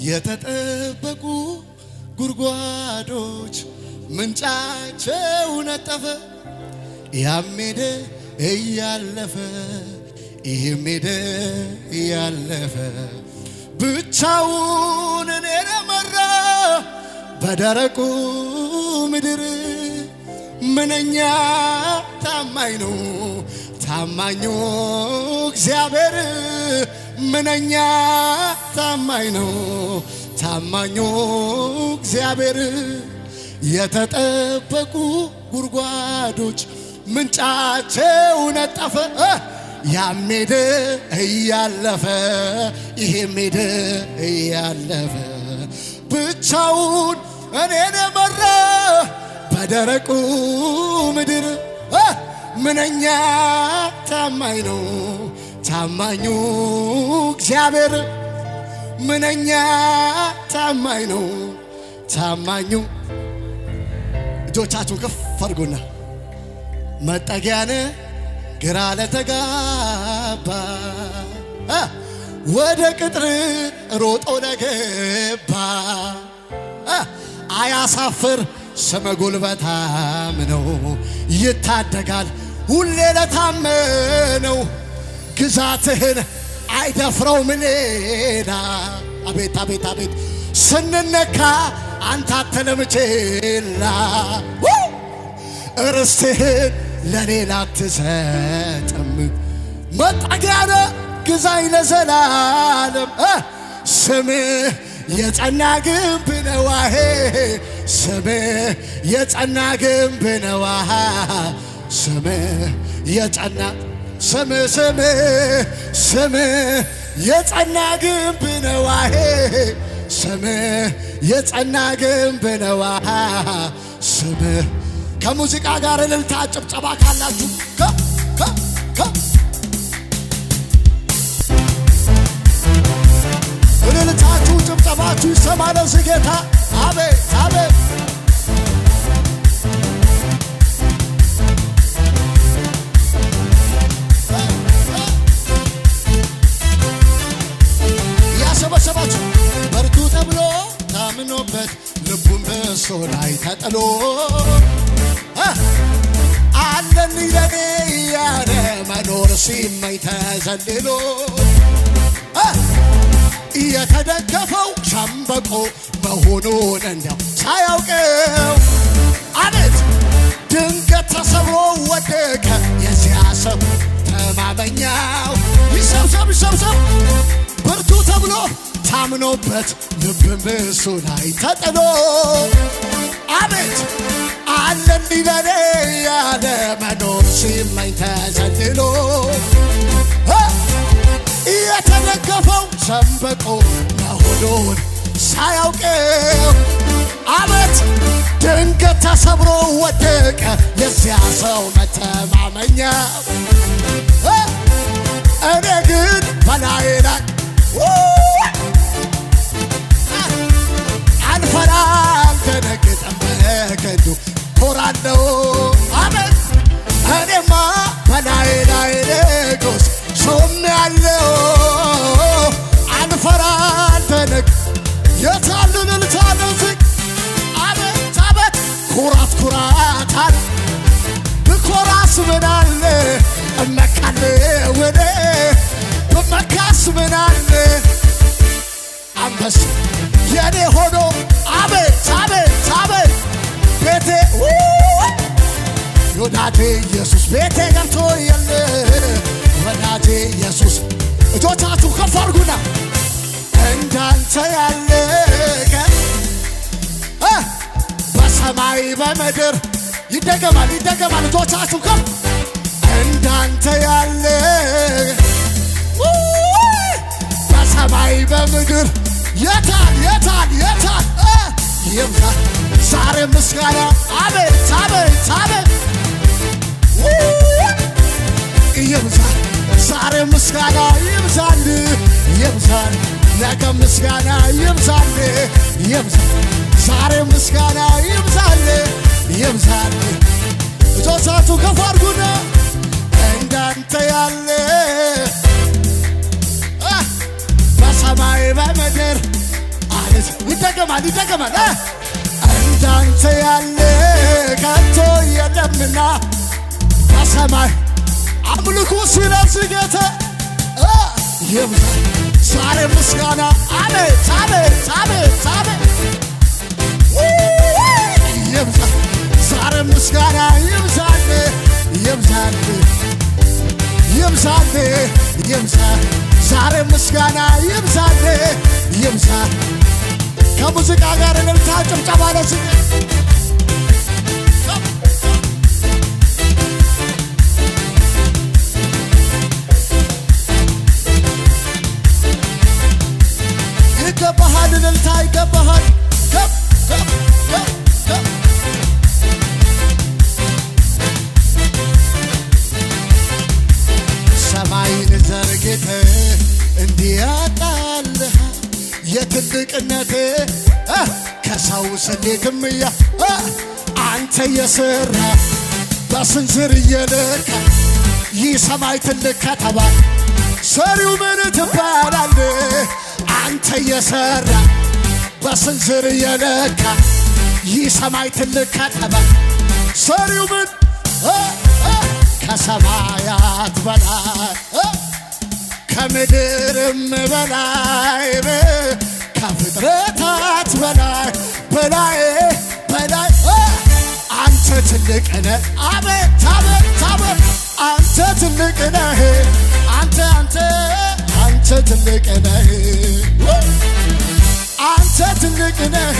የተጠበቁ ጉድጓዶች ምንጫቸው ነጠፈ። ያም ሄደ እያለፈ ይህም ሄደ እያለፈ ብቻውን እኔን መራ በደረቁ ምድር። ምንኛ ታማኝ ነው ታማኙ እግዚአብሔር። ምንኛ ታማኝ ነው ታማኙ እግዚአብሔር። የተጠበቁ ጉድጓዶች ምንጫቸው ነጠፈ። ያም ሄደ እያለፈ ይሄም ሄደ እያለፈ ብቻውን እኔን መራ በደረቁ ምድር። ምንኛ ታማኝ ነው ታማኙ እግዚአብሔር። ምንኛ ታማኝ ነው ታማኙ። እጆቻችሁን ከፍ አድርጉና መጠጊያነ ግራ ለተጋባ ወደ ቅጥር ሮጦ ለገባ አያሳፍር ስመ ጉልበታም ነው። ይታደጋል ሁሌ ለታመነው ግዛትህን አይደፍረውም ሌላ። አቤት አቤት አቤት ስንነካ አንተ አትለምቼላ ርስትህን ለሌላ አትሰጥም። መጠጊያነ ግዛኝ ለዘላለም ስምህ የጸና ግንብ ነዋ። ስምህ የጸና ግንብ ነዋ። ስምህ የጸና ስምህ የጸና ግንብ ነዋ። ስምህ የጸና ግንብ ነዋ። ስምህ ከሙዚቃ ጋር እልልታ ጭብጨባ ካላችሁ እልልታችሁ ጭብጨባችሁ ይሰማ ለዚህ ጌታ። አቤት አቤት ያሰበሰባችሁ በርቱ ተብሎ ታምኖበት ልቡን በእሱ ላይ ተጥሎ አለልኝ ለኔ ያለ መኖር ሲመኝ ተዘልሎ የተደገፈው ሸምበቆ መሆኑን እንዲያው ሳያውቀው አቤት ድንገት ተሰብሮ ወደቀ የዚያ ሰው ተማመኛው። ይሰብሰብ ይሰብሰብ ብርቱ ተብሎ ታምኖበት ልብን በእሱ ላይ ተጥሎ አቤት አለልኝ ለኔ ያለ መኖር ሲመኝ ተዘልሎ የተደገፈው ሸምበቆ መሆኑን ሳያውቀው አቤት ድንገት ተሰብሮ ወደቀ የዚያ ሰው መተማመኛው። እኔ ግን በላዬ ላይ አልፈራም ደነግጥም በክንዱ ኮራለሁ። አቤት እኔማ በላዬ ላይ ንጉሥ ሾሜያለሁ። አልፈራም ደነግጥም የታል እልልታ ለዚህ አቤት አቤት ኩራት ኩራታል ብኮራስ ምናለ እመካለሁ እኔ ብመካስ ምናለ አንበሳ የኔ ሆኖ አቤት አቤት አቤት ቤቴ ወዳጄ ኢየሱስ ቤቴ ገብቶ የለ ወዳጄ ኢየሱስ። እጆቻችሁ ከፍ አድርጉና እንዳንተ ያለ በሰማይ በምድር ይደገማል ይደገማል። እጆቻችሁ ከፍ እንዳንተ ያለ በሰማይ በምድር የታል የታል የታል ይብዛል ዛሬ ምስጋና አቤት አቤት አቤት ይብዛል ዛሬ ምስጋና ይብዛል ይብዛል ነገ ምስጋና ይብዛል ይብዛል ዛሬ ምስጋና ይብዛል ይብዛል። እጆቻችሁ ከፍ አድርጉና እንዳንተ ያለ በሰማይ በምድር ይደገማል እንዳንተ ያለ ከቶ የለምና በሰማይ አምልኩ ሲለብስ ጌታ ይብዛል ዛሬ ምስጋና አቤት ይብዛል ዛሬ ምስጋና ይብዛል ዛሬ ምስጋና ይብዛል ከሙዚቃ ጋር እልልታ ጭብጨባ ለዚህ ይገባሃል እልልታ ይገባሃል ሰማይን ዘርግተህ እንዲያጣልህ የትልቅነት ከሰው ስሌትም አንተ የሰራ በስንዝር እየለካ ይህ ሰማይ ትልቅ ከተማ ሰሪው ምን ትባላለህ አንተ የሰራ በስንዝር እየለካ ይህ ሰማይ ትልቅ ከተማ ሰሪው ምን ከሰማያት በላይ ከምድርም በላይ ከፍጥረታት በላይ አንተ ትልቅ ነህ አቤት አንተ ትልቅ ነህ አንተ ትልቅ ነህ አንተ ትልቅ ነህ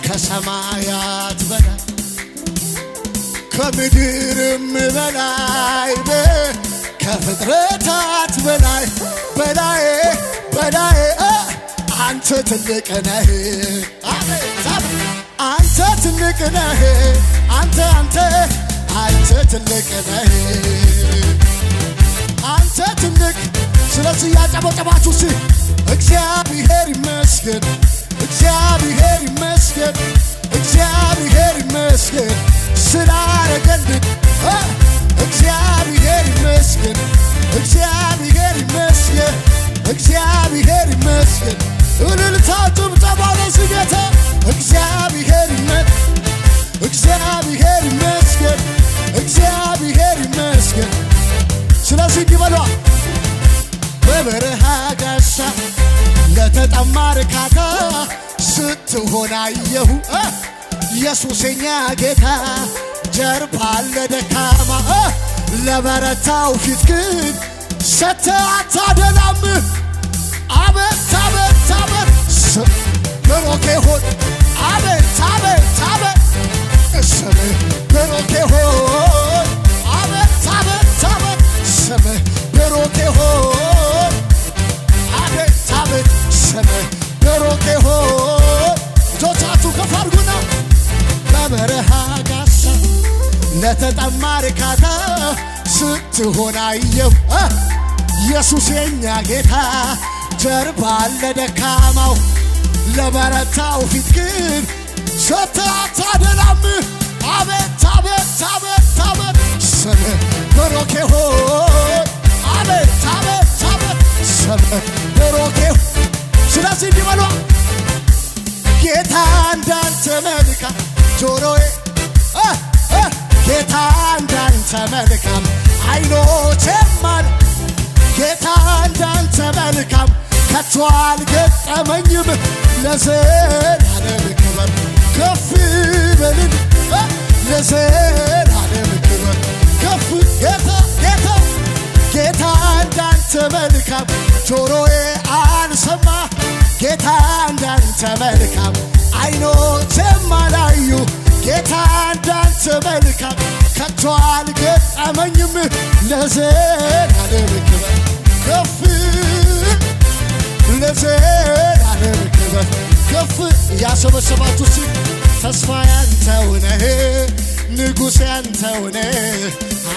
ከሰማያት በላይ ከምድርም በላይ ከፍጥረታት በላይ አንተ ትልቅ ነህ አንተ ትልቅ ነህ አንተ ትልቅ ነህ አንተ ትልቅ ስለዚህ ያጨበጨባችሁ እግዚአብሔር ይመስገን ስላረገልን እግዚአብሔር ይመስገን እልልታ ጭብጨባ ለዚህ ጌታ እግዚአብሔር ይመስገን ስለዚህ እንዲበሏ በበረሃ ጋሻ ለተጠማ እርካታ ስትሆን አየሁ ኢየሱሰኛ ጌታ ጀርባ ለደካማ ለበረታው ፊት ግን ሰጥተህ አታደላም አቤት ብሩክ ይሁን አቤት ስምህ ብሩክ ይሁን አቤት ስምህ ብሩክ ይሁን አቤት ስምህ ብሩክ ይሁን እጆቻችሁ ከፍ አድርጉና በበረሃ ጋሻ ለተጠማ እርካታ ስትሆን አየሁ ኢየሱስ የኛ ጌታ ጀርባ ለደካማው ለበረታው ፊት ግን ሰጥተህ አታደላም አቤት ስምህ ብሩክ ይሁን አቤት ስምህ ብሩክ ይሁን ስለዚህ እንዲበሏ ጌታ እንዳንተ መልካም ጆሮዬ ጌታ እንዳንተ መልካም አይኖቼም አሉ ጌታ እንዳንተ መልካም ከቶ አልገጠመኝም ለዘላለም ክብር ከፍ በልን ለዘላለም ክብር ከፍ ጌታ እንዳንተ መልካም ጆሮዬ አልሰማ ጌታ እንዳንተ መልካም አይኖቼም አላዩ ጌታ እንዳንተ መልካም ከቶ አልገጠመኝም ለዘላለም ክብር ከፍ ለዘላለም ክብር ከፍ ያሰበሰባችሁ ተስፋ ያንተው ነህ ንጉሥ ያንተው ነህ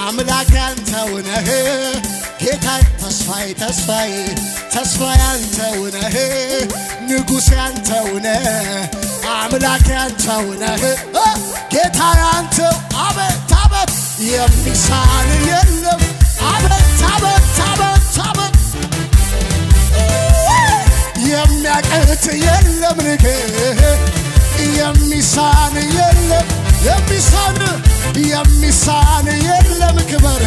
አምላክ ያንተው ነህ ጌታ ተስፋ ያንተው ነህ ንጉሥ ያንተው ነህ አምላክ ያንተው ነህ ጌታ ያንተው አቤት የሚሳን የለም አቤት የሚያቀር የሚያቅት የለም ንገ የሚሳን የለም የሚሳን የለም ክበር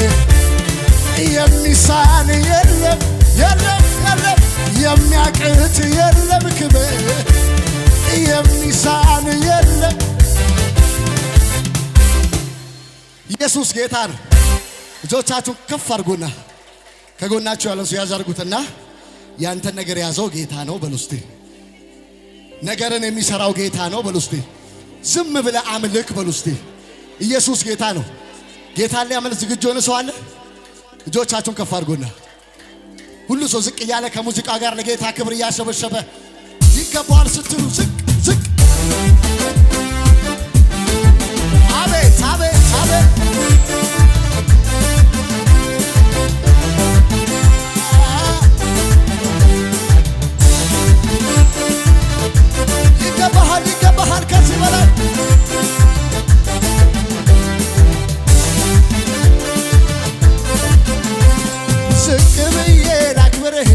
የሚሳን የለም የሚያቅት የለም ክበር የሚሳን የለም። ኢየሱስ ጌታ ነው። እጆቻችሁን ከፍ አድርጉና ከጎናችሁ ያለው ሰው ያዝ አድርጉትና ያንተን ነገር ያዘው ጌታ ነው በሉ እስቲ። ነገርን የሚሰራው ጌታ ነው በሉ እስቲ። ዝም ብለህ አምልክ በሉ እስቲ። ኢየሱስ ጌታ ነው። ጌታ ሊያመልክ ዝግጁ ሆነ ሰው አለ? እጆቻችሁን ከፍ አድርጉና ሁሉ ሰው ዝቅ እያለ ከሙዚቃ ጋር ለጌታ ክብር እያሸበሸበ ይገባዋል ስትሉ ዝቅ ዝቅ። አቤት አቤት አቤት ይገባሃል ከዚህ በላይ ዝቅ ብዬ ላክብርህ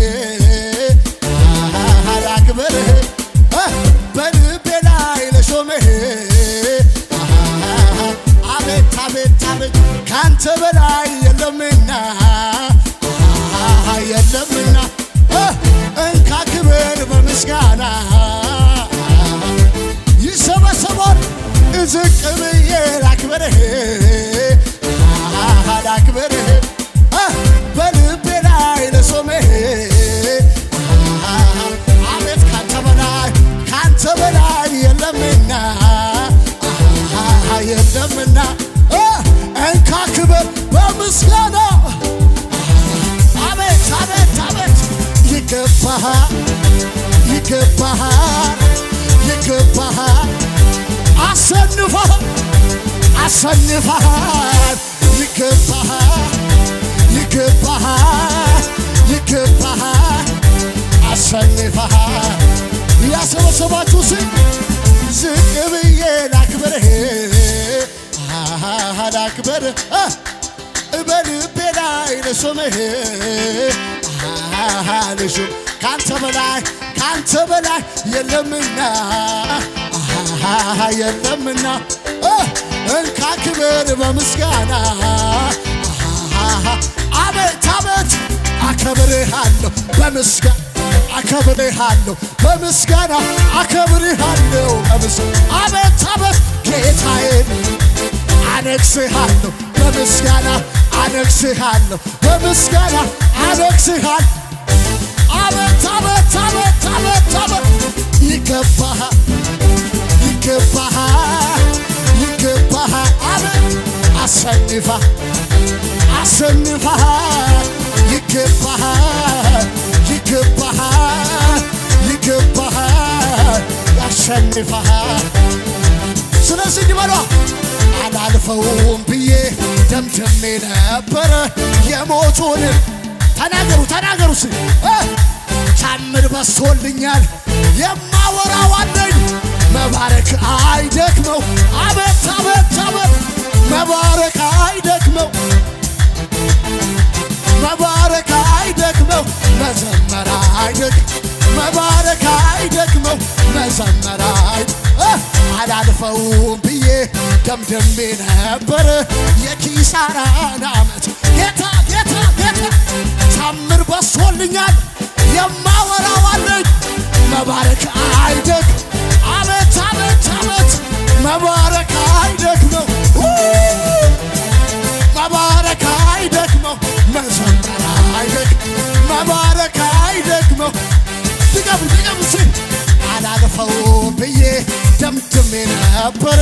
በልቤ ላይ ለሾመህ አቤት አቤት አቤት ካንተ በላይ የለምና እንካ ክብር በምስጋና ይሰበሰባል። ዝቅ ብዬ ላክብርህ በልቤ ላይ ለሾመህ አቤት ካንተ በላይ የለምና እንካ ክብር በምስጋና አቤት አቤት አቤት ይገባሃል አሰንፈሃል ይገባሃል አሰንፈሃል። ያሰበሰባችሁ ዝቅ ብዬ ላክብርህ በልቤ ላይ ለሾመህ ካንተ በላይ የለምና እንካ ክብር በምስጋና አቤት አቤት አከብርሃለሁ በምስጋና አከብርሃለሁ አቤት አቤት ጌታዬን አነግሥሃለሁ በምስጋና አነግሥሃለሁ አቤት አቤት አቤት አቤት አቤት ይገባሃል አቤት አሰንፈሃል ይገባሃል ያሸንፈሃል። ስለዚህ እንዲበሏ አላልፈውም ብዬ ደምድሜ ነበረ የሞቱን ተናገሩ ታምር በዝቶልኛል የማወራው አለኝ መባረክ አይደክመው አቤት አቤት አቤት መባረክ አይደክመው መዘመር አላልፈውም ብዬ ደምድሜ ነበረ የኪሳራን ዓመት ጌታ ታምር በዝቶልኛል የማወራው አለኝ መባረክ አይደክም አቤት አቤት አቤት መባረክ አይደክመው መዘመር መባረክ አይደክመው ድገሙ አላልፈውም ብዬ ደምድሜ ነበረ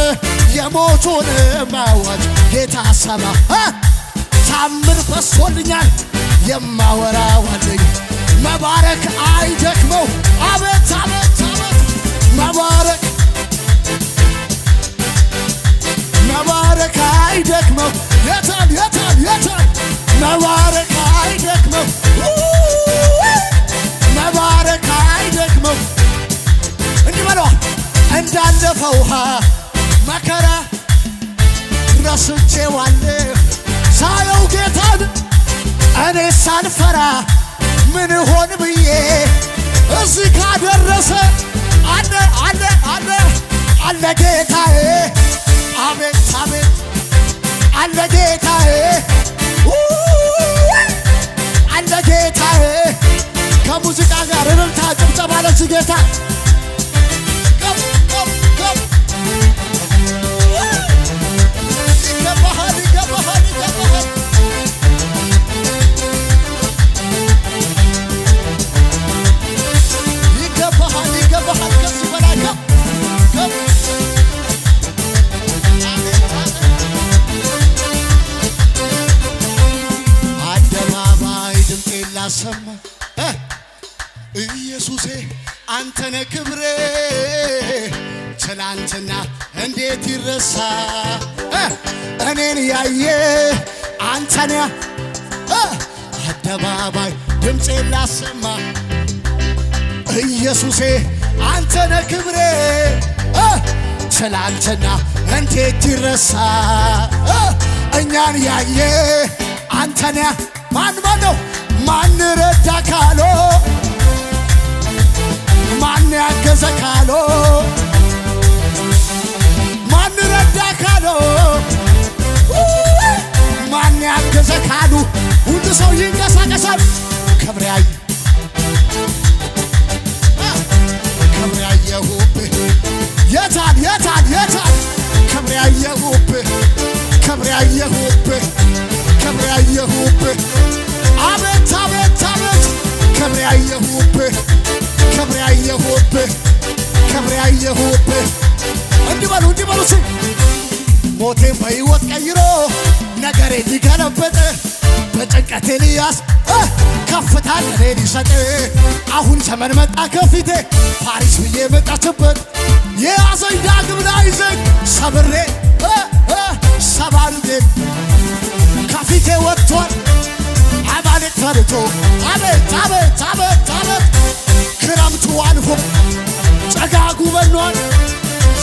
የሞቱን ማዋጅ ጌታ ሰማ ታምር በዝቶልኛል የማወራው አለኝ መባረክ አይደክመው አቤት አቤት አቤት መባረክ አይደክመው የታል መባረክ አይደክመው እንዲህ በለዋ እንዳለፈው ውሃ መከራ ረስቼዋለሁ ሳየው ጌታን እኔ ሳልፈራ ምን ሆን ብዬ እዚህ ካደረሰ ጌታዬ አቤት አቤት አለ ጌታዬ አለ ጌታዬ ከሙዚቃ ጋር እልልታ ጭብጨባ ለዚህ ጌታ ይገባሃል ይገባሃል ይገባሃል ይገባሃል ይገባሃል ከዚህ በላይ አደባባይ ድምጤን ላሰማ ኢየሱሴ አንተነ ክብሬ ትላንትና እንዴት ይረሳ እኔን ያየ አንተነ አደባባይ ድምፄን ላሰማ ኢየሱሴ አንተነ ክብሬ ትላንትና እንዴት ይረሳ እኛን ያየ አንተነ ማን ነው ማን ረዳ ካሎ ማን ያገዘ ካሎ ማን ረዳ ካሎ ማን ያገዘ ካሉ ሁሉ ሰው ይንቀሳቀሳል ክብር ያየሁብህ የታል የታል የታል ክብር ያየሁብህ ክብር ያየሁብህ ክብር ያየሁብህ አቤት አቤት አቤት ክብር ያየሁብህ ክብር ያየሁብህ ክብር ያየሁብህ እንዲበሉ ሲ ሞቴን በሕይወት ቀይሮ ነገሬ ሊገለበጥ በጭንቀቴ ሊያስ ከፍታ ለኔ ሊሰጥ አሁን ዘመን መጣ ከፊቴ ፓሪስ ብዬ መጣችበት የያዘኝ ዳግም ላይዘኝ ሰብሬ ሰባልቴ ከፊቴ ወጥቷል አማሌቅ ፈርቶ አቤት አቤት አቤት አቤት ክረምቱ አልፎ ጨጋጉ በኗል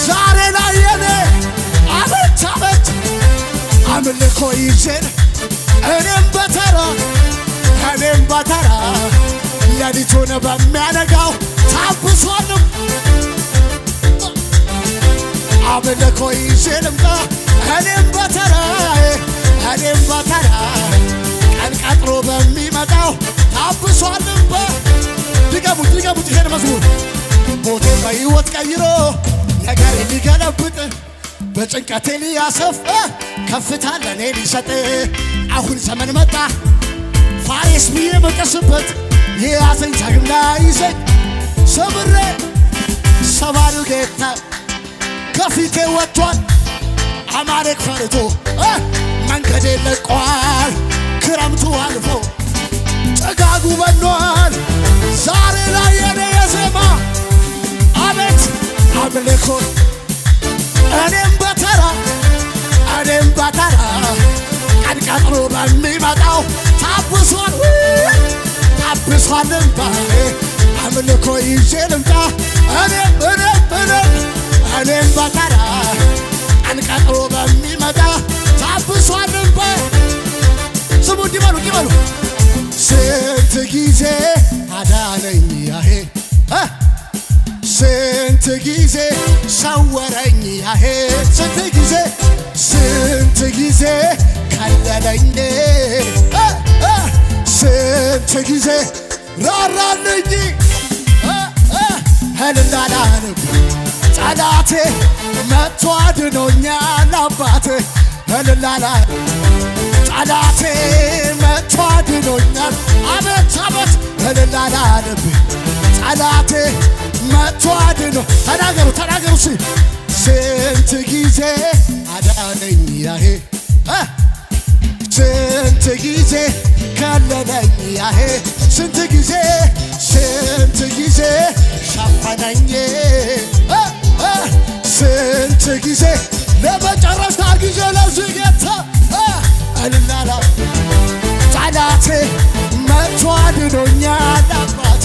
ዛሬ ላይ የኔ አቤት አቤት አምልኮ ይዤን እኔም በተራ ሌሊቱን በሚያነጋው ታብሷልም አምልኮ ይዤ ልምጣ እኔም በተራ ቀን ቀጥሮ በሚመጣው ታብሷልም ድገሙት ይሄን መዝሙር ሞቴን በሕይወት ቀይሮ ነገር ሊገለብጥ በጭንቀቴ ሊያሰፍ ከፍታ ለኔ ሊሰጥ አሁን ዘመን መጣ ፋሬስ ብዬ መቀስበት የያዘኝ ዳግም ላይዘኝ ሰብሬ ሰባሉ ጌታ ከፊቴ ወጥቷል አማሌቅ ፈርቶ መንገዴ ለቋል ክረምቱ አልፎ ጭጋጉ በኗል ዛሬ ላይ የኔ የዜማ አቤት አምልኮ እኔም በተራ ቀን ቀጥሮ በሚመጣው ታብሷል እንባዬ አምልኮ ይዤ ልምጣ እኔም በተራ ቀን ቀጥሮ በሚመጣ ታብሷል እንባዬ ስሙ እንዲበሉ ስንት ጊዜ አዳነኝ ያሄ ስንት ጊዜ ሰወረኝ ያሄ ስንት ጊዜ ከለለኝ ስንት ጊዜ ራራልኝ ህልናላንብ ጠላቴ መጥቶ አድኖኛል አባቴ ህልናላ ጠላቴ መጥቶ አድኖኛል አቤት አቤት ህልናላንብ ጠላቴ መጥቶ አድኖ ተናገሩ ስንት ጊዜ አዳነኝ ያሄ ስንት ጊዜ ከለለኝ ያሄ ስንት ጊዜ ሸፈነኝ ስንት ጊዜ ለመጨረሻ ጊዜ ለዚህ ጌታ እልላላ ጠላቴ መጥቶ አድኖኛል አባቴ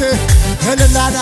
እልላላ